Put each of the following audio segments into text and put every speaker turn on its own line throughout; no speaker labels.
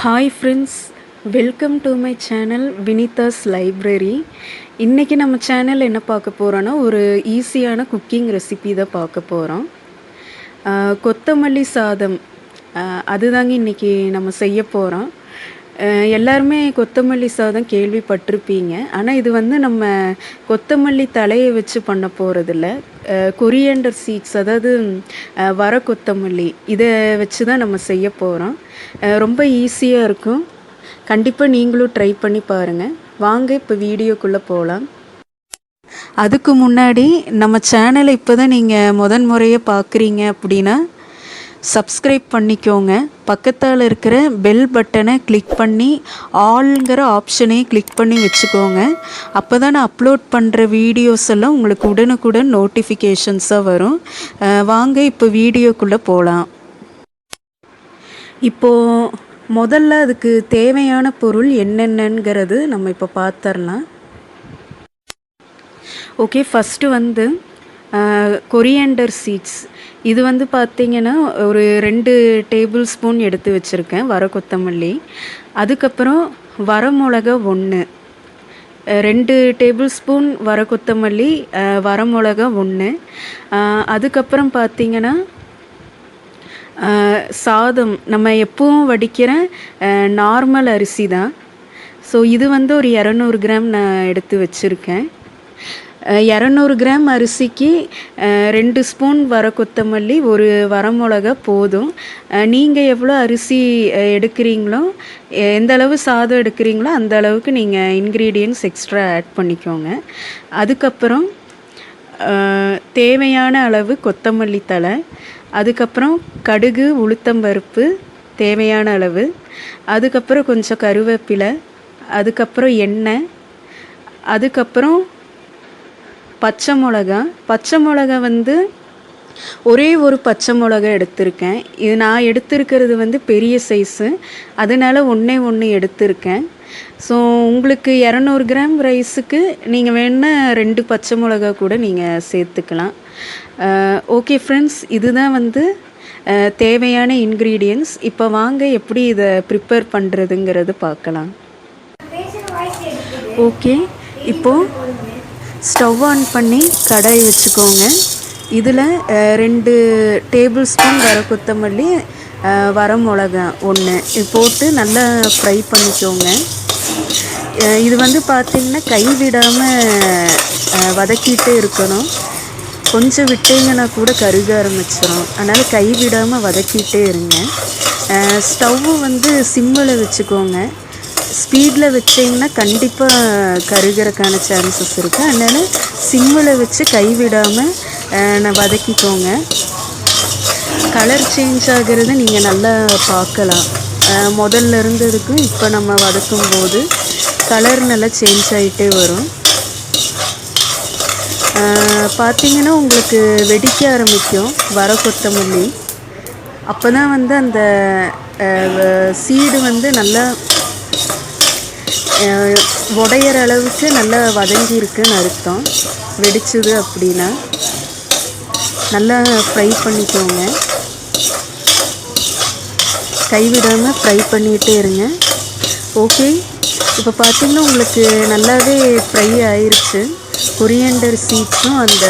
Hi friends, welcome to my channel Vinitha's library. இன்றைக்கி நம்ம channel என்ன பார்க்க போகிறோன்னா, ஒரு ஈஸியான குக்கிங் ரெசிபி தான் பார்க்க போகிறோம். கொத்தமல்லி சாதம் அதுதாங்க இன்றைக்கி நம்ம செய்ய போகிறோம். எல்லாருமே கொத்தமல்லி சாதம் கேள்விப்பட்டிருப்பீங்க. ஆனால் இது வந்து நம்ம கொத்தமல்லி தலையை வச்சு பண்ண போகிறதில்ல. கொரியாண்டர் சீட்ஸ், அதாவது வர கொத்தமல்லி, இதை வச்சு தான் நம்ம செய்ய போகிறோம். ரொம்ப ஈஸியாக இருக்கும். கண்டிப்பாக நீங்களும் ட்ரை பண்ணி பாருங்கள். வாங்க இப்போ வீடியோக்குள்ளே போகலாம். அதுக்கு முன்னாடி நம்ம சேனலை இப்போ தான் நீங்கள் முறையை பார்க்குறீங்க அப்படின்னா சப்ஸ்கிரைப் பண்ணிக்கோங்க. பக்கத்தால் இருக்கிற பெல் பட்டனை கிளிக் பண்ணி ஆல்ங்கிற ஆப்ஷனை கிளிக் பண்ணி வச்சுக்கோங்க. அப்போ தான் நான் அப்லோட் பண்ணுற வீடியோஸ் எல்லாம் உங்களுக்கு உடனுக்குடன் நோட்டிஃபிகேஷன்ஸாக வரும். வாங்க இப்போ வீடியோக்குள்ளே போகலாம். இப்போது முதல்ல அதுக்கு தேவையான பொருள் என்னென்னங்கிறது நம்ம இப்போ பார்த்துடலாம். ஓகே, ஃபஸ்ட்டு வந்து கொரியாண்டர் சீட்ஸ். இது வந்து பார்த்திங்கன்னா ஒரு 2 டேபிள் ஸ்பூன் எடுத்து வச்சுருக்கேன் வர கொத்தமல்லி. அதுக்கப்புறம் வரமிளகா 1, 2 டேபிள் ஸ்பூன் வர கொத்தமல்லி, வரமிளகா 1. அதுக்கப்புறம் பார்த்திங்கன்னா சாதம் நம்ம எப்பவும் வடிக்கிற நார்மல் அரிசி தான். ஸோ இது வந்து ஒரு 200 கிராம் நான் எடுத்து வச்சுருக்கேன். 200 கிராம் அரிசிக்கு 2 ஸ்பூன் வர கொத்தமல்லி, 1 வரமிளகா போதும். நீங்கள் எவ்வளோ அரிசி எடுக்கிறீங்களோ, எந்த அளவு சாதம் எடுக்கிறீங்களோ அந்த அளவுக்கு நீங்கள் இன்க்ரீடியன்ட்ஸ் எக்ஸ்ட்ரா ஆட் பண்ணிக்கோங்க. அதுக்கப்புறம் தேவையான அளவு கொத்தமல்லி தழை, அதுக்கப்புறம் கடுகு, உளுத்தம்பருப்பு தேவையான அளவு, அதுக்கப்புறம் கொஞ்சம் கருவேப்பிலை, அதுக்கப்புறம் எண்ணெய், அதுக்கப்புறம் பச்சை மிளகா வந்து ஒரே ஒரு பச்சை மிளகா எடுத்திருக்கேன். இது நான் எடுத்திருக்கிறது வந்து பெரிய சைஸு, அதனால் 1 எடுத்திருக்கேன். ஸோ உங்களுக்கு 200 கிராம் ரைஸுக்கு நீங்கள் வேணால் 2 பச்சை மிளகா கூட நீங்கள் சேர்த்துக்கலாம். ஓகே ஃப்ரெண்ட்ஸ், இதுதான் வந்து தேவையான இன்க்ரீடியன்ட்ஸ். இப்போ வாங்க எப்படி இதை ப்ரிப்பேர் பண்ணுறதுங்கிறது பார்க்கலாம். ஓகே, இப்போது ஸ்டவ் ஆன் பண்ணி கடாய் வச்சுக்கோங்க. இதில் 2 டேபிள் ஸ்பூன் வர கொத்தமல்லி, வரமிளகா 1 இது போட்டு நல்லா ஃப்ரை பண்ணிக்கோங்க. இது வந்து பார்த்திங்கன்னா கைவிடாமல் வதக்கிட்டே இருக்கணும். கொஞ்சம் விட்டிங்கன்னா கூட கருக ஆரம்பிச்சிடும். அதனால் கைவிடாமல் வதக்கிட்டே இருங்க. ஸ்டவ்வு வந்து சிம்மில் வச்சுக்கோங்க. ஸ்பீடில் வச்சிங்கன்னா கண்டிப்பாக கருகிறதுக்கான சான்சஸ் இருக்குது. அதனால் சிம்மில் வச்சு கைவிடாமல் வதக்கிக்கோங்க. கலர் சேஞ்ச் ஆகிறது நீங்கள் நல்லா பார்க்கலாம். முதல்ல இருந்ததுக்கும் இப்போ நம்ம வதக்கும் போது கலர் நல்லா சேஞ்ச் ஆகிட்டே வரும். பார்த்திங்கன்னா உங்களுக்கு வெடிக்க ஆரம்பிக்கும் வர கொத்தமல்லி. அப்போ தான் வந்து அந்த சீடு வந்து நல்லா உடையிற அளவுக்கு நல்லா வதங்கியிருக்குன்னு அர்த்தம். வெடிச்சுது அப்படின்னா நல்லா ஃப்ரை பண்ணிக்கோங்க. கைவிடாமல் ஃப்ரை பண்ணிகிட்டே இருங்க. ஓகே, இப்போ பார்த்திங்கன்னா உங்களுக்கு நல்லாவே ஃப்ரை ஆயிடுச்சு, கொரியாண்டர் சீட்ஸும் அந்த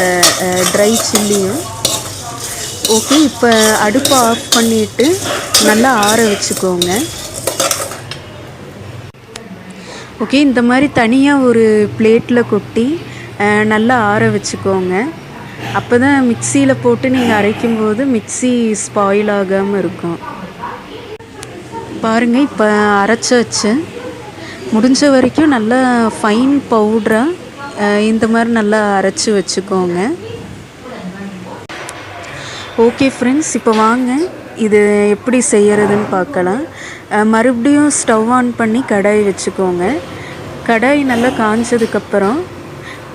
ட்ரை சில்லியும். ஓகே, இப்போ அடுப்பை ஆஃப் பண்ணிவிட்டு நல்லா ஆற வச்சுக்கோங்க. ஓகே, இந்த மாதிரி தனியாக ஒரு பிளேட்டில் கொட்டி நல்லா ஆற வச்சுக்கோங்க. அப்போ தான் மிக்சியில் போட்டு நீங்கள் அரைக்கும்போது மிக்சி ஸ்பாயில் ஆகாமல் இருக்கும். பாருங்கள், இப்போ அரைச்சாச்சு. முடிஞ்ச வரைக்கும் நல்லா ஃபைன் பவுடராக இந்த மாதிரி நல்லா அரைச்சி வச்சுக்கோங்க. ஓகே ஃப்ரெண்ட்ஸ், இப்போ வாங்க இது எப்படி செய்கிறதுன்னு பார்க்கலாம். மறுபடியும் ஸ்டவ் ஆன் பண்ணி கடாய் வச்சுக்கோங்க. கடாய் நல்லா காஞ்சதுக்கப்புறம்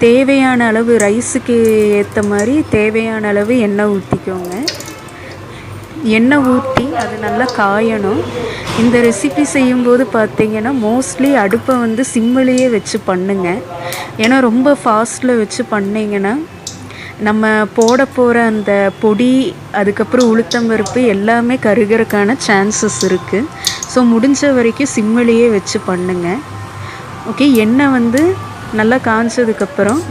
தேவையான அளவு, ரைஸுக்கு ஏற்ற மாதிரி தேவையான அளவு எண்ணெய் ஊற்றிக்கோங்க. எண்ணெய் ஊற்றி அது நல்லா காயணும். இந்த ரெசிபி செய்யும்போது பார்த்திங்கன்னா மோஸ்ட்லி அடுப்பை வந்து சிம்மிலேயே வச்சு பண்ணுங்க. ஏன்னா ரொம்ப ஃபாஸ்ட்டில் வச்சு பண்ணிங்கன்னா நம்ம போட போகிற அந்த பொடி, அதுக்கப்புறம் உளுத்தம்பருப்பு எல்லாமே கருகிறதுக்கான சான்சஸ் இருக்குது. ஸோ முடிஞ்ச வரைக்கும் சிம்மிலேயே வச்சு பண்ணுங்கள். ஓகே, எண்ணெய் வந்து நல்லா காய்ச்சதுக்கப்புறம்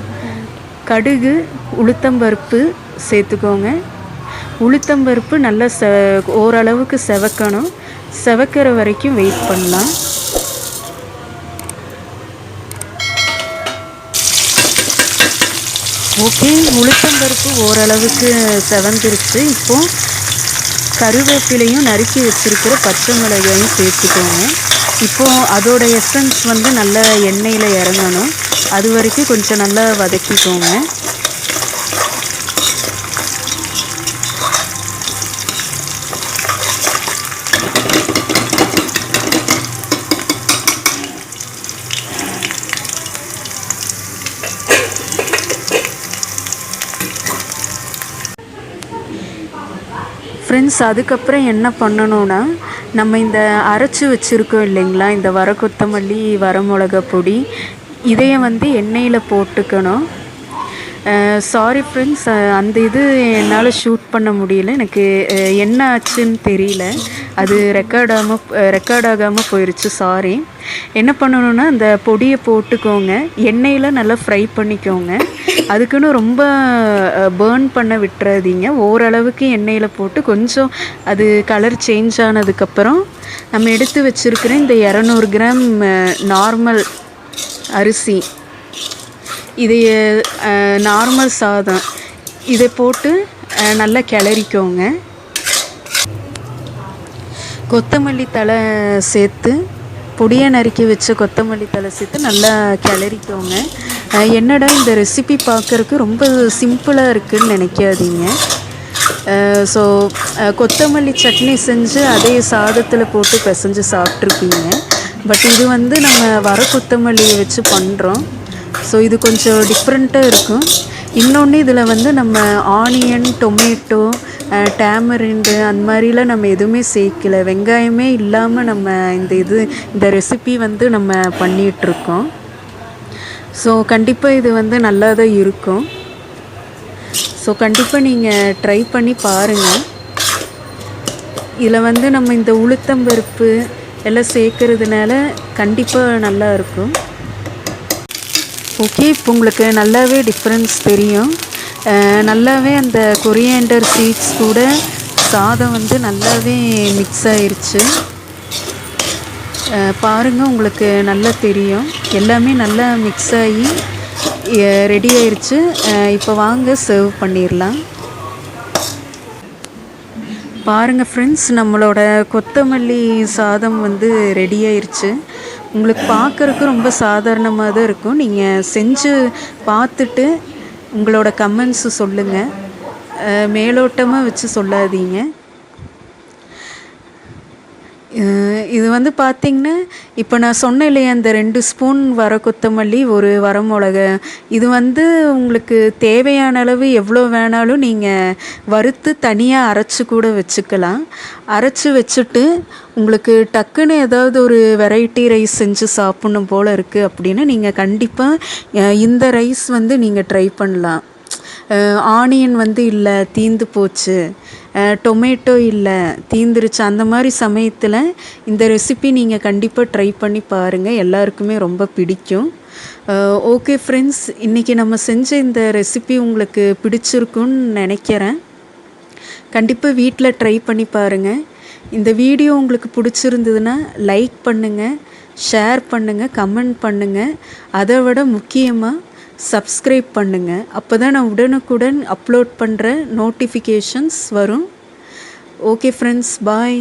கடுகு, உளுத்தம்பருப்பு சேர்த்துக்கோங்க. உளுத்தம்பருப்பு நல்லா ஓரளவுக்கு செவக்கணும். செவக்கிற வரைக்கும் வெயிட் பண்ணலாம். ஓகே, உளுத்தம்பருப்பு ஓரளவுக்கு செவந்துருச்சு. இப்போது கருவேப்பிலையும் நறுக்கி வச்சுருக்கிற பச்சை மிளகாயும் சேர்த்துக்கோங்க. இப்போது அதோட எசன்ஸ் வந்து நல்லா எண்ணெயில் இறங்கணும். அது வரைக்கும் கொஞ்சம் நல்லா வதக்கிக்கோங்க. ஃப்ரெண்ட்ஸ், அதுக்கப்புறம் என்ன பண்ணணுன்னா, நம்ம இந்த அரைச்சி வச்சுருக்கோம் இல்லைங்களா, இந்த வர கொத்தமல்லி, வர மிளகா பொடி, இதையை வந்து எண்ணெயில் போட்டுக்கணும். சாரி ஃப்ரெண்ட்ஸ், அந்த இது என்னால் ஷூட் பண்ண முடியல. எனக்கு என்ன ஆச்சுன்னு தெரியல. அது ரெக்கார்ட் ஆகாமல் போயிடுச்சு. சாரி. என்ன பண்ணணுன்னா, அந்த பொடியை போட்டுக்கோங்க. எண்ணெயில் நல்லா ஃப்ரை பண்ணிக்கோங்க. அதுக்குன்னு ரொம்ப பேர்ன் பண்ண விட்டுறாதீங்க. ஓரளவுக்கு எண்ணெயில் போட்டு கொஞ்சம் அது கலர் சேஞ்ச் ஆனதுக்கப்புறம் நம்ம எடுத்து வச்சுருக்கிற இந்த 200 கிராம் நார்மல் அரிசி, இது நார்மல் சாதம், இதை போட்டு நல்லா கிளறிக்கோங்க. கொத்தமல்லி தழை சேர்த்து, பொடியை நறுக்கி வச்ச கொத்தமல்லி தழை சேர்த்து நல்லா கிளறிக்கோங்க. என்னடா இந்த ரெசிபி பார்க்குறக்கு ரொம்ப சிம்பிளாக இருக்குதுன்னு நினைக்காதீங்க. ஸோ கொத்தமல்லி சட்னி செஞ்சு அதே சாதத்தில் போட்டு பிசைஞ்சு சாப்பிட்ருப்பீங்க. பட் இது வந்து நம்ம வர கொத்தமல்லியை வச்சு பண்ணுறோம். ஸோ இது கொஞ்சம் டிஃப்ரெண்ட்டாக இருக்கும். இன்னொன்று, இதில் வந்து நம்ம ஆனியன், டொமேட்டோ, டேமரிண்டு அந்த மாதிரிலாம் நம்ம எதுவுமே சேர்க்கல. வெங்காயமே இல்லாமல் நம்ம இந்த ரெசிபி வந்து நம்ம பண்ணிகிட்ருக்கோம். ஸோ கண்டிப்பாக இது வந்து நல்லா தான் இருக்கும். ஸோ கண்டிப்பாக நீங்கள் ட்ரை பண்ணி பாருங்கள். இதில் வந்து நம்ம இந்த உளுத்தம்பருப்பு எல்லாம் சேர்க்கறதுனால கண்டிப்பாக நல்லா இருக்கும். ஓகே, இப்போ உங்களுக்கு நல்லாவே டிஃப்ரென்ஸ் தெரியும். நல்லாவே அந்த கொரியாண்டர் சீட்ஸ் கூட சாதம் வந்து நல்லாவே மிக்ஸ் ஆயிடுச்சு. பாருங்கள், உங்களுக்கு நல்லா தெரியும். எல்லாமே நல்லா மிக்ஸ் ஆகி ரெடி ஆயிடுச்சு. இப்போ வாங்க சர்வ் பண்ணிடலாம். பாருங்கள் ஃப்ரெண்ட்ஸ், நம்மளோட கொத்தமல்லி சாதம் வந்து ரெடி ஆயிடுச்சு. உங்களுக்கு பார்க்குறக்கு ரொம்ப சாதாரணமாக தான் இருக்கும். நீங்கள் செஞ்சு பார்த்துட்டு உங்களோட கமெண்ட்ஸு சொல்லுங்கள். மேலோட்டமாக வச்சு சொல்லாதீங்க. இது வந்து பார்த்திங்கன்னா, இப்போ நான் சொன்னேன் இல்லையா, அந்த 2 ஸ்பூன் வர கொத்தமல்லி, 1 வரமிளகா, இது வந்து உங்களுக்கு தேவையான அளவு எவ்வளோ வேணாலும் நீங்கள் வறுத்து தனியாக அரைச்சி கூட வச்சுக்கலாம். அரைச்சி வச்சுட்டு உங்களுக்கு டக்குன்னு ஏதாவது ஒரு வெரைட்டி ரைஸ் செஞ்சு சாப்பிட்ணும் போல் இருக்குது அப்படின்னா நீங்கள் கண்டிப்பாக இந்த ரைஸ் வந்து நீங்கள் ட்ரை பண்ணலாம். ஆனியன் வந்து இல்லை, தீந்து போச்சு, டொமேட்டோ இல்லை, தீந்துருச்சு, அந்த மாதிரி சமயத்தில் இந்த ரெசிபி நீங்கள் கண்டிப்பாக ட்ரை பண்ணி பாருங்கள். எல்லாருக்குமே ரொம்ப பிடிக்கும். ஓகே ஃப்ரெண்ட்ஸ், இன்றைக்கி நம்ம செஞ்ச இந்த ரெசிபி உங்களுக்கு பிடிச்சிருக்குன்னு நினைக்கிறேன். கண்டிப்பாக வீட்டில் ட்ரை பண்ணி பாருங்கள். இந்த வீடியோ உங்களுக்கு பிடிச்சிருந்ததுன்னா லைக் பண்ணுங்கள், ஷேர் பண்ணுங்கள், கமெண்ட் பண்ணுங்கள். அதை விட முக்கியமாக சப்ஸ்கிரைப் பண்ணுங்கள். அப்போ தான் நான் உடனுக்குடன் அப்லோட் பண்ணுற நோட்டிஃபிகேஷன்ஸ் வரும். ஓகே ஃப்ரெண்ட்ஸ், பாய்.